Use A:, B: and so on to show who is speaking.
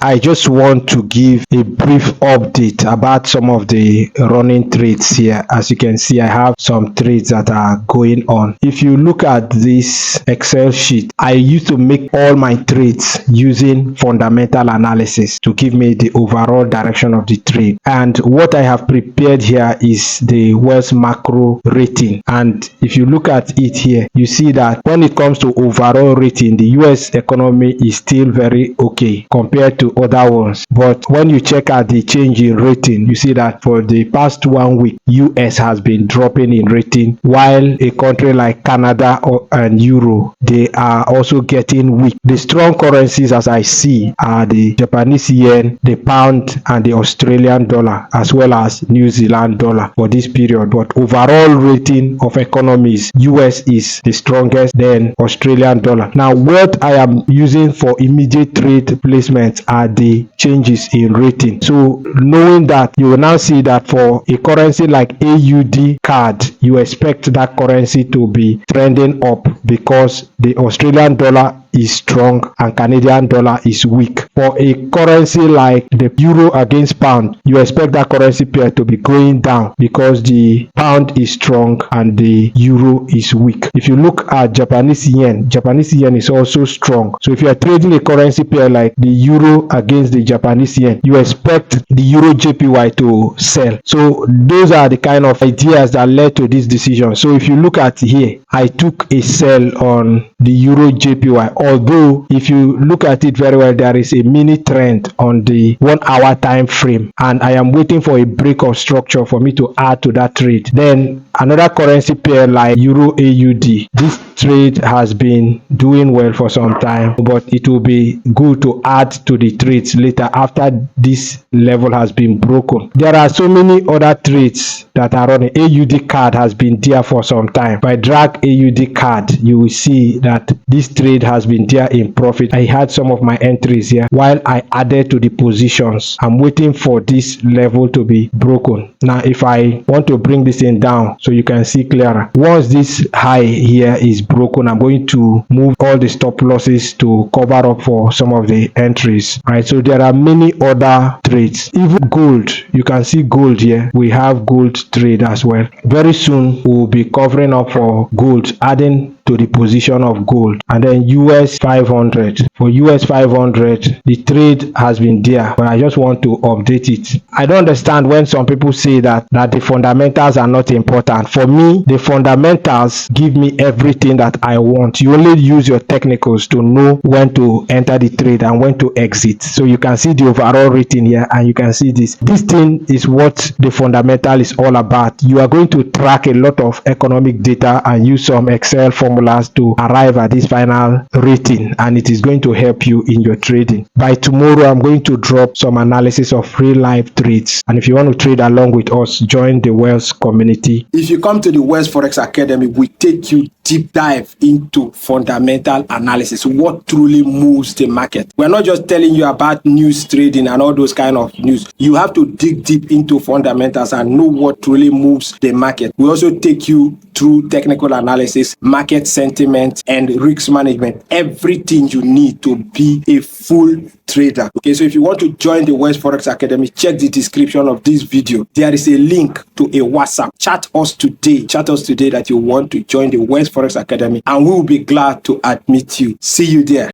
A: I just want to give a brief update about some of the running trades here. As you can see, I have some trades that are going on. If you look at this Excel sheet, I used to make all my trades using fundamental analysis to give me the overall direction of the trade. And what I have prepared here is the Weldds macro rating. And if you look at it here, you see that when it comes to overall rating, the US economy is still very okay compared to other ones. But when you check out the change in rating, you see that for the past 1 week, US has been dropping in rating, while a country like Canada and Euro, they are also getting weak. The strong currencies, as I see, are the Japanese yen, the pound, and the Australian dollar, as well as New Zealand dollar for this period. But overall rating of economies, US is the strongest, then Australian dollar. Now, what I am using for immediate trade placement are the changes in rating. So knowing that, you will now see that for a currency like AUD, you expect that currency to be trending up because the Australian dollar is strong and Canadian dollar is weak. For a currency like the euro against pound, you expect that currency pair to be going down because the pound is strong and the euro is weak. If you look at Japanese yen is also strong. So if you are trading a currency pair like the euro against the Japanese yen, you expect the EURJPY to sell. So those are the kind of ideas that led to this decision. So if you look at here, I took a sell on the EURJPY. Although if you look at it very well, there is a mini trend on the 1 hour time frame, and I am waiting for a break of structure for me to add to that trade. Then another currency pair like Euro AUD, this trade has been doing well for some time, but it will be good to add to the trades later after this level has been broken. There are so many other trades that are running. AUD card has been there for some time. If I drag AUD card, you will see that this trade has been there in profit. I had some of my entries here while I added to the positions. I'm waiting for this level to be broken. Now if I want to bring this in down so you can see clearer, once this high here is broken, I'm going to move all the stop losses to cover up for some of the entries, right? So there are many other trades. Even gold, you can see gold here. We have gold trade as well. Very soon we'll be covering up for gold, adding to the position of gold. And then US 500. For US 500, the trade has been there, but I just want to update it. I don't understand when some people say that the fundamentals are not important. For me, the fundamentals give me everything that I want. You only use your technicals to know when to enter the trade and when to exit. So you can see the overall rating here, and you can see this. This thing is what the fundamental is all about. You are going to track a lot of economic data and use some Excel formulas to arrive at this final rating, and it is going to help you in your trading. By tomorrow, I'm going to drop some analysis of real life trades, and if you want to trade along with us, join the Weldds community.
B: If you come to the Weldds Forex Academy, we take you deep dive into fundamental analysis, what truly moves the market. We're not just telling you about news trading and all those kind of news. You have to dig deep into fundamentals and know what truly moves the market. We also take you through technical analysis, market sentiment, and risk management. Everything you need to be a full trader. Okay, so if you want to join the Weldds Forex Academy, check the description of this video. There is a link to a WhatsApp. Chat us today that you want to join the Weldds Forex Academy, and we will be glad to admit you. See you there.